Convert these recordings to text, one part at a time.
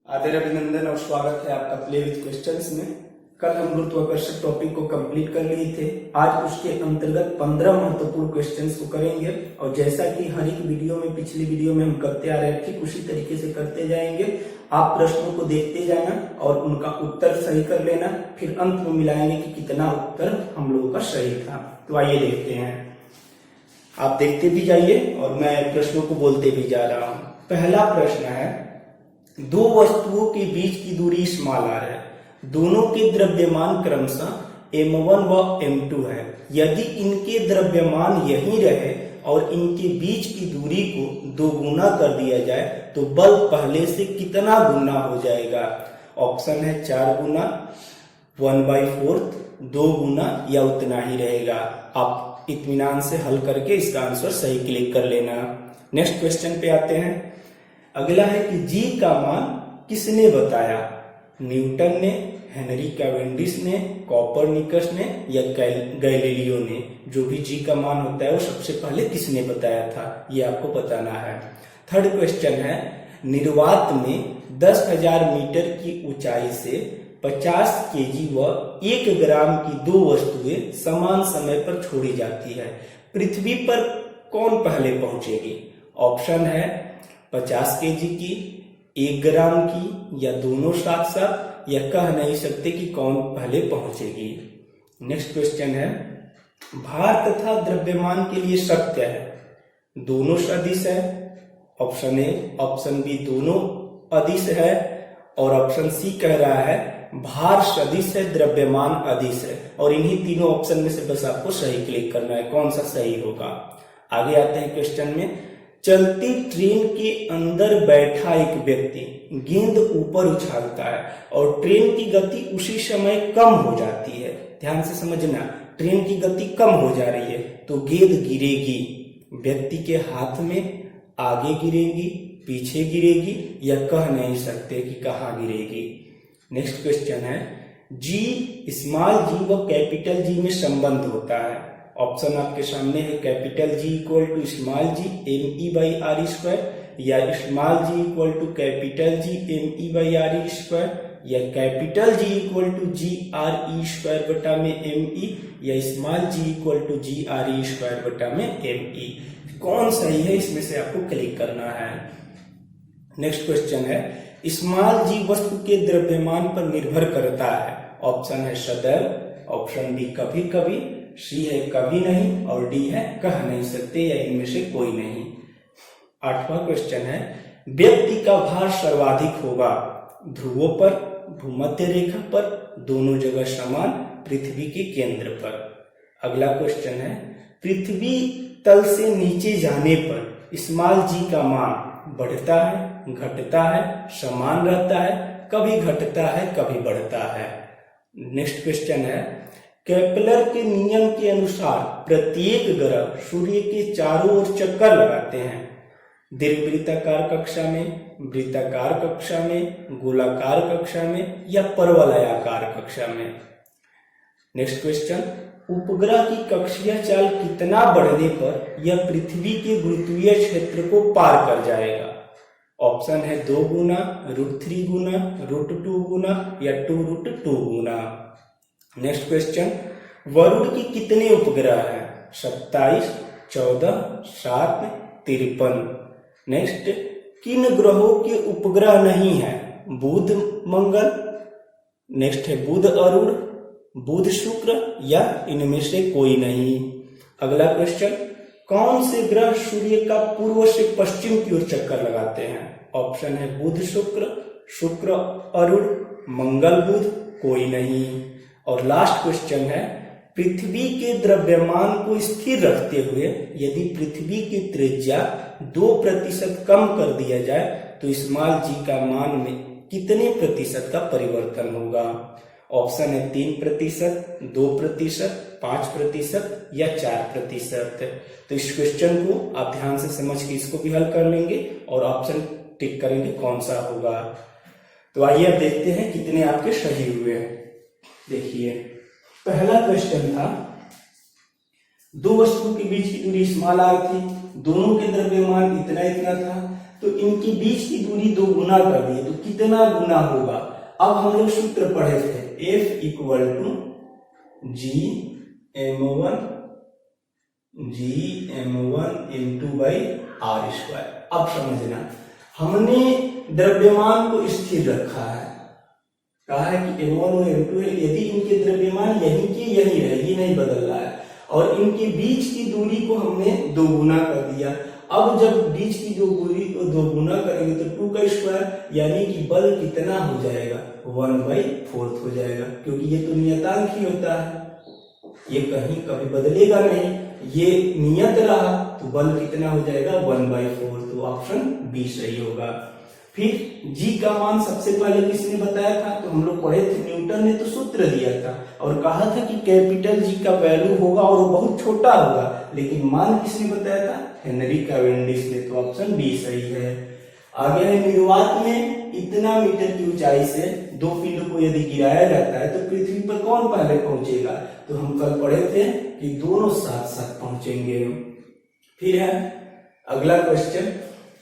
आदर अभिनंदन और स्वागत है आपका प्ले विद क्वेश्चंस में। कल हम गुरुत्वाकर्षण टॉपिक को कंप्लीट कर लिए थे। आज उसके अंतर्गत 15 महत्वपूर्ण क्वेश्चंस को करेंगे और जैसा कि हर एक वीडियो में पिछली वीडियो में हम करते आ रहे हैं ठीक उसी तरीके से करते जाएंगे। आप प्रश्नों को देखते जाना और उनका उत्तर सही कर लेना, फिर अंत में मिलाएंगे कि कितना उत्तर हम लोगों का सही था। तो आइए देखते हैं, आप देखते भी जाइए और मैं प्रश्नों को बोलते भी जा रहा हूँ। पहला प्रश्न है, दो वस्तुओं के बीच की दूरी स्मॉल r है, दोनों के द्रव्यमान क्रमशः m1 व m2 है। यदि इनके द्रव्यमान यही रहे और इनके बीच की दूरी को 2 गुना कर दिया जाए तो बल पहले से कितना गुना हो जाएगा? ऑप्शन है 4 गुना, 1/4, 2 गुना या उतना ही रहेगा। आप इत्मीनान से हल करके इसका आंसर सही क्लिक कर लेना। नेक्स्ट क्वेश्चन पे आते हैं। अगला है कि जी का मान किसने बताया? न्यूटन ने, हेनरी कैवेंडिश ने, कॉपरनिकस ने या गैलीलियो ने? जो भी जी का मान होता है वो सबसे पहले किसने बताया था, ये आपको बताना है। थर्ड क्वेश्चन है, निर्वात में 10,000 मीटर की ऊंचाई से 50 केजी व 1 ग्राम की 2 वस्तुएं समान समय पर छोड़ी जाती है, पृथ्वी पर कौन पहले पहुंचेगी? ऑप्शन है 50 केजी की, 1 ग्राम की या दोनों साथ साथ, या कह नहीं सकते कि कौन पहले पहुंचेगी। नेक्स्ट क्वेश्चन है, भार तथा द्रव्यमान के लिए सत्य है, दोनों सदिश है। ऑप्शन ए, ऑप्शन बी दोनों अदिश है और ऑप्शन सी कह रहा है भार सदिश है, द्रव्यमान अदिश है। और इन्हीं तीनों ऑप्शन में से बस आपको सही क्लिक करना है, कौन सा सही होगा। आगे आते हैं क्वेश्चन में। चलती ट्रेन के अंदर बैठा एक व्यक्ति गेंद ऊपर उछालता है और ट्रेन की गति उसी समय कम हो जाती है। ध्यान से समझना, ट्रेन की गति कम हो जा रही है तो गेंद गिरेगी। व्यक्ति के हाथ में आगे गिरेगी, पीछे गिरेगी या कह नहीं सकते कि कहाँ गिरेगी। नेक्स्ट क्वेश्चन है, जी स्मॉल जी व कैपिटल जी में संबंध होता है। ऑप्शन आपके सामने है, capital G equal to small G me/r², या small G equal to capital G me/re², या capital G equal to GRE² बटा में me, या small G equal to GRE² बटा में me। कौन सही है इसमें से आपको क्लिक करना है। नेक्स्ट क्वेश्चन है, स्मॉल जी वस्तु के द्रव्यमान पर निर्भर करता है। ऑप्शन है सदैव, ऑप्शन बी कभी कभी, सी है कभी नहीं और डी है कह नहीं सकते या इनमें से कोई नहीं। 8वां क्वेश्चन है, व्यक्ति का भार सर्वाधिक होगा ध्रुवों पर, भूमध्य रेखा पर, दोनों जगह समान, पृथ्वी के केंद्र पर। अगला क्वेश्चन है, पृथ्वी तल से नीचे जाने पर स्मॉल जी का मान बढ़ता है, घटता है, समान रहता है, कभी घटता है कभी बढ़ता है। नेक्स्ट क्वेश्चन है, केपलर के नियम के अनुसार प्रत्येक ग्रह सूर्य के चारों ओर चक्कर लगाते हैं, दीर्घवृत्ताकार कक्षा में, वृत्ताकार कक्षा में, गोलाकार कक्षा में या परवलयाकार कक्षा में। नेक्स्ट क्वेश्चन, उपग्रह की कक्षीय चाल कितना बढ़ने पर यह पृथ्वी के गुरुत्वीय क्षेत्र को पार कर जाएगा? ऑप्शन है 2 गुना, √3 गुना, √2 गुना या 2√2 गुना। नेक्स्ट क्वेश्चन, वरुण की कितने उपग्रह हैं? 27, 14, 7, 53। नेक्स्ट, किन ग्रहों के उपग्रह नहीं है? बुध, मंगल। नेक्स्ट है बुध अरुण, बुध शुक्र या इनमें से कोई नहीं। अगला क्वेश्चन, कौन से ग्रह सूर्य का पूर्व से पश्चिम की ओर चक्कर लगाते हैं? ऑप्शन है बुध शुक्र, शुक्र अरुण, मंगल बुध, कोई नहीं। और लास्ट क्वेश्चन है, पृथ्वी के द्रव्यमान को स्थिर रखते हुए यदि पृथ्वी की त्रिज्या 2% कम कर दिया जाए तो स्मॉल जी का मान में कितने प्रतिशत का परिवर्तन होगा? ऑप्शन है 3%, 2%, 5% या 4%। तो इस क्वेश्चन को आप ध्यान से समझ के इसको भी हल कर लेंगे और ऑप्शन टिक करेंगे कौन सा होगा। तो आइए अब देखते हैं कितने आपके सही हुए। देखिए, पहला क्वेश्चन था, दो वस्तु के बीच की दूरी स्मॉल r थी, दोनों के द्रव्यमान इतना इतना था, तो इनकी बीच की दूरी 2 गुना कर दिए, तो कितना गुना होगा? अब हम लोग सूत्र पढ़े थे, F equal to Gm1 into by R square. अब समझना, हमने द्रव्यमान को स्थिर रखा है, कहा है कि m1 और m2 है, यदि इनके द्रव्यमान यहीं के यहीं रहे, ये नहीं बदल रहा है, और इनके बीच की दूरी को हमने 2 गुना कर दिया। अब जब बीच की दूरी को 2 गुना करेंगे तो 2 का स्क्वायर, यानी कि बल कितना हो जाएगा? 1/4 हो जाएगा, क्योंकि ये तो नियतांक ही होता है, ये कहीं कभी बदलेगा नहीं, ये नियत रहा, तो बल कितना हो जाएगा? 1/4। तो ऑप्शन बी सही होगा। फिर G का मान सबसे पहले किसने बताया था? तो हम लोग पढ़े थे, न्यूटन ने तो सूत्र दिया था और कहा था कि कैपिटल G का वैल्यू होगा और वो बहुत छोटा होगा, लेकिन मान किसने बताया था? हेनरी कैवेंडिश ने। तो ऑप्शन बी सही है। आगे है, निर्वात में इतना मीटर की ऊंचाई से 2 पिंड को यदि गिराया जाता है तो पृथ्वी पर कौन पहले पहुंचेगा? तो हम कल पढ़े थे कि दोनों साथ साथ पहुंचेंगे। फिर है अगला क्वेश्चन,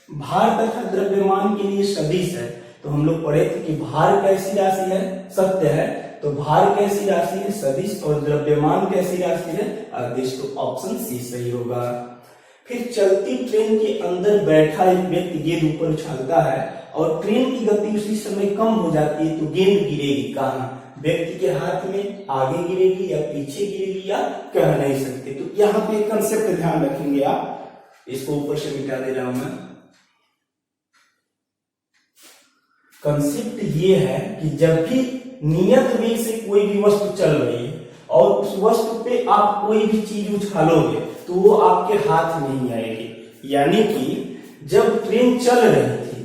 भार तथा द्रव्यमान के लिए सदिश है। तो हम लोग पढ़े थे कि भार कैसी राशि है? सत्य है। तो भार कैसी राशि है? सदिश। और द्रव्यमान कैसी राशि है? अदिश। तो ऑप्शन सी सही होगा। फिर चलती ट्रेन के अंदर बैठा एक व्यक्ति गेंद ऊपर उछालता है और ट्रेन की गति उसी समय कम हो जाती है, तो गेंद गिरेगी कहाँ? व्यक्ति के हाथ में आगे गिरेगी या पीछे गिरेगी या कह नहीं सकते। तो यहाँ पे एक कंसेप्ट ध्यान रखेंगे आप, इसको ऊपर से मिटा दे रहा हूं मैं। कंसेप्ट ये है कि जब भी नियत वेग से कोई भी वस्तु चल रही है और उस वस्तु पे आप कोई भी चीज उछालोगे तो वो आपके हाथ में ही आएगी। यानी कि जब ट्रेन चल रही थी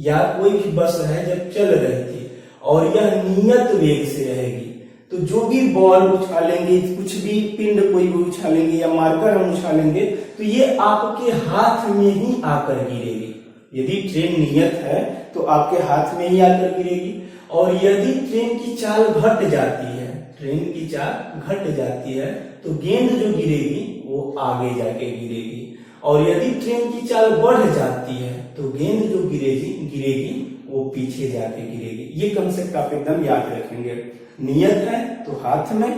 या कोई भी बस है जब चल रही थी और यह नियत वेग से रहेगी, तो जो भी बॉल उछालेंगे, कुछ भी पिंड कोई भी उछालेंगे या मार्कर हम उछालेंगे, तो ये आपके हाथ में ही आकर गिरेगी। यदि ट्रेन नियत है तो आपके हाथ में ही आकर गिरेगी, और यदि ट्रेन की चाल घट जाती है, ट्रेन की चाल घट जाती है, तो गेंद जो गिरेगी वो आगे जाके गिरेगी, और यदि ट्रेन की चाल बढ़ जाती है तो गेंद जो गिरेगी वो पीछे जाके गिरेगी। ये कंसेप्ट आप एकदम याद रखेंगे। नियत है तो हाथ में,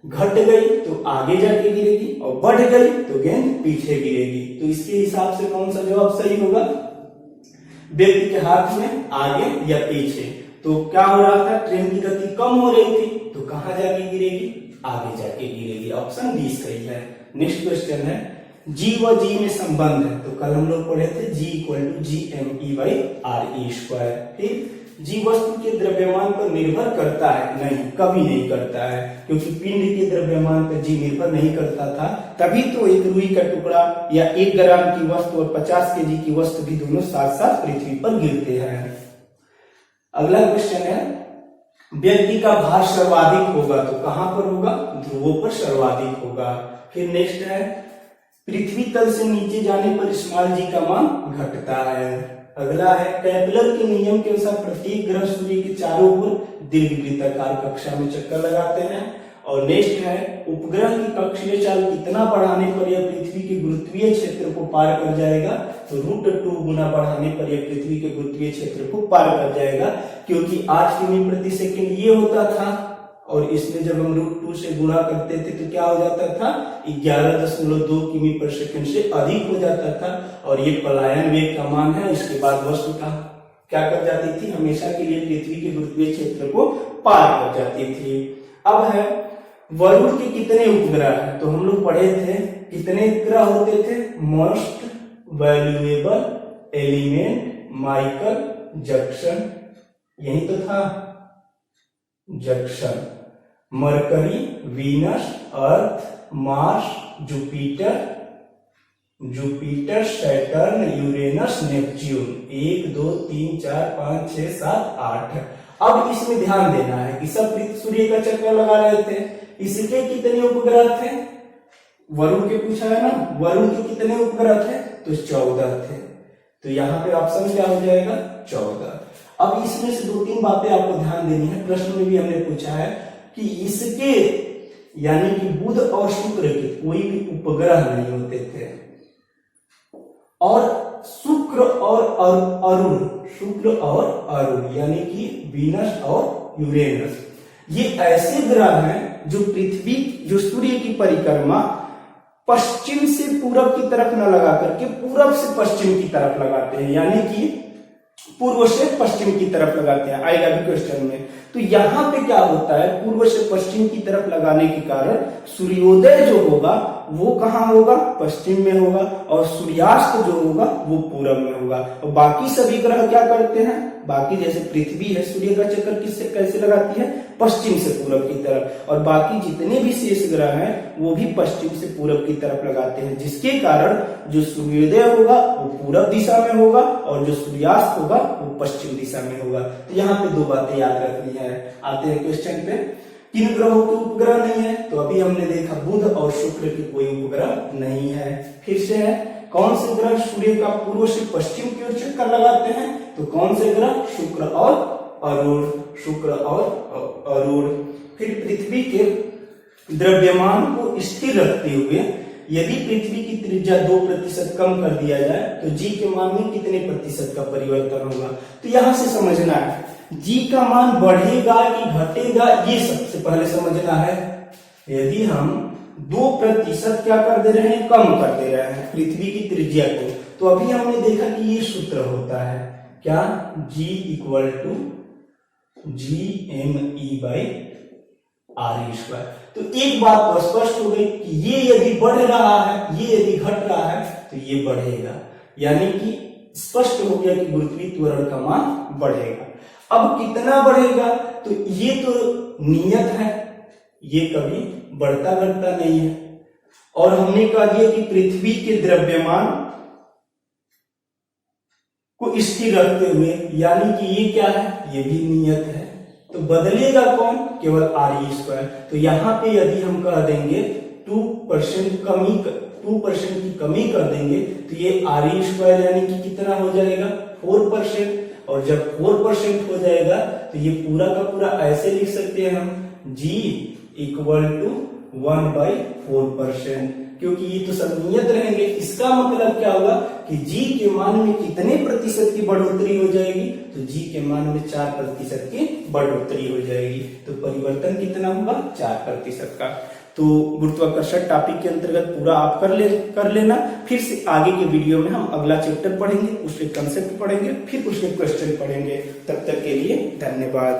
घट गई तो आगे जाके गिरेगी, और बढ़ गई तो गेंद पीछे गिरेगी। तो इसके हिसाब से कौन सा जवाब सही होगा? व्यक्ति के हाथ में आगे या पीछे। तो क्या हो रहा था? ट्रेन की गति कम हो रही थी, तो कहां जाके गिरेगी? आगे जाके गिरेगी। ऑप्शन डी सही है। नेक्स्ट क्वेश्चन है, G व G में संबंध है। तो कल हम लोग पढ़े थे G equal to Gme/re square. फिर G वस्तु के द्रव्यमान पर निर्भर करता है? नहीं, कभी नहीं करता है, क्योंकि पिंड के द्रव्यमान पर G निर्भर नहीं करता था। तभी तो एक रुई का टुकड़ा या 1 ग्राम की वस्तु और 50 केजी की वस्तु भी दोनों साथ साथ पृथ्वी पर गिरते हैं। अगला क्वेश्चन है, व्यक्ति का भार सर्वाधिक होगा तो कहां पर होगा? ध्रुवों पर सर्वाधिक होगा। फिर नेक्स्ट है, पृथ्वी तल से नीचे जाने पर स्मॉल g का मान घटता है। अगला है, केपलर के नियम के अनुसार प्रत्येक ग्रह सूर्य के चारों ओर दीर्घवृत्ताकार कक्षा में चक्कर लगाते हैं। और नेक्स्ट है, उपग्रह की कक्षीय चाल कितना बढ़ाने पर यह पृथ्वी के गुरुत्वीय क्षेत्र को पार कर जाएगा? तो √2 गुना बढ़ाने पर यह पृथ्वी के गुरुत्वीय क्षेत्र को पार कर जाएगा, क्योंकि 8 किमी प्रति सेकंड ये होता था, और इसमें जब हम √2 से गुणा करते थे तो क्या हो जाता था? 11.2 किमी पर सेकंड से अधिक हो जाता था। और ये पलायन वेग का मान है। इसके बाद वस्तु का क्या कर जाती थी? हमेशा के लिए पृथ्वी के गुरुत्वीय क्षेत्र को पार कर जाती थी। अब है, वरुण के कितने उपग्रह हैं? तो हम लोग पढ़े थे कितने ग्रह होते थे? Most valuable element Michael Jackson, यही तो था, Jackson. Mercury, Venus, Earth, Mars, Jupiter, Saturn, Uranus, Neptune. 1 2 3 4 5 6 7 8। अब इसमें ध्यान देना है कि सब सूर्य का चक्कर लगा रहे थे। इसके कितने उपग्रह थे? वरुण के पूछा है ना, वरुण के कितने उपग्रह थे? तो 14 थे। तो यहाँ पे ऑप्शन क्या हो जाएगा? 14। अब इसमें से 2-3 बातें आपको ध्यान देनी है। प्रश्न में भी हमने पूछा है कि इसके यानी कि बुध और शुक्र के कोई भी उपग्रह नहीं होते थे, और शुक्र शुक्र और अरुण, शुक्र और अरुण यानी कि वीनस और यूरेनस, ये ऐसे ग्रह हैं जो पृथ्वी, जो सूर्य की परिक्रमा पश्चिम से पूरब की तरफ न लगा करके पूरब से पश्चिम की तरफ लगाते हैं, यानी कि पूर्व से पश्चिम की तरफ लगाते हैं, आएगा भी क्वेश्चन में। तो यहाँ पे क्या होता है, पूर्व से पश्चिम की तरफ लगाने के कारण सूर्योदय जो होगा वो कहाँ होगा, पश्चिम में होगा, और सूर्यास्त जो होगा वो पूरब में होगा। और बाकी सभी ग्रह क्या करते हैं, बाकी जैसे पृथ्वी है सूर्य का चक्कर किससे कैसे लगाती है, पश्चिम से पूरब की तरफ, और बाकी जितने भी शेष ग्रह हैं वो भी पश्चिम से पूरब की तरफ लगाते हैं, जिसके कारण जो सूर्योदय होगा वो पूरब दिशा में होगा और जो सूर्यास्त होगा वो पश्चिम दिशा में होगा। तो यहाँ पे दो बातें याद रखनी है। आते हैं क्वेश्चन पे, किन ग्रहों के उपग्रह नहीं है, तो अभी हमने देखा बुध और शुक्र की कोई उपग्रह नहीं है। फिर से है, कौन से ग्रह सूर्य का पूर्व से पश्चिम की ओर चक्कर लगाते हैं, तो कौन से ग्रह, शुक्र और अरुण, शुक्र और अरुण। फिर पृथ्वी के द्रव्यमान को स्थिर रखते हुए यदि पृथ्वी की त्रिज्या 2% कम कर दिया जाए तो जी के मान में कितने प्रतिशत का परिवर्तन होगा। तो यहां से समझना है जी का मान बढ़ेगा कि घटेगा, ये सबसे पहले समझना है। यदि हम 2% क्या कर दे रहे हैं, कम कर दे रहे हैं पृथ्वी की त्रिज्या को, तो अभी हमने देखा कि ये सूत्र होता है क्या, G इक्वल टू GME/R²। तो एक बात तो स्पष्ट हो गई कि ये यदि बढ़ रहा है, ये यदि घट रहा है तो ये बढ़ेगा, यानी कि स्पष्ट हो गया कि गुरुत्वीय त्वरण का मान बढ़ेगा। अब कितना बढ़ेगा, तो ये तो नियत है, ये कभी बढ़ता घटता नहीं है। और हमने कह दिया कि पृथ्वी के द्रव्यमान को स्थिर रखते हुए, यानी कि ये क्या है, ये भी नियत है। तो बदलेगा कौन, केवल RE²। तो यहाँ पे यदि हम कह देंगे 2% की कमी कर देंगे तो ये RE² यानी कि कितना हो जाएगा, 4%। और जब 4% हो जाएगा तो ये पूरा का पूरा ऐसे लिख सकते हैं हम, G इक्वल टू 1/4%, क्योंकि ये तो सब नियत रहेंगे। इसका मतलब क्या होगा कि G के मान में कितने प्रतिशत की बढ़ोतरी हो जाएगी, तो G के मान में 4% की बढ़ोतरी हो जाएगी। तो परिवर्तन कितना होगा, 4% का। तो गुरुत्वाकर्षण टॉपिक के अंतर्गत पूरा आप कर लेना। फिर से आगे के वीडियो में हम अगला चैप्टर पढ़ेंगे, उसके कंसेप्ट पढ़ेंगे, फिर उसके क्वेश्चन पढ़ेंगे। तब तक के लिए धन्यवाद।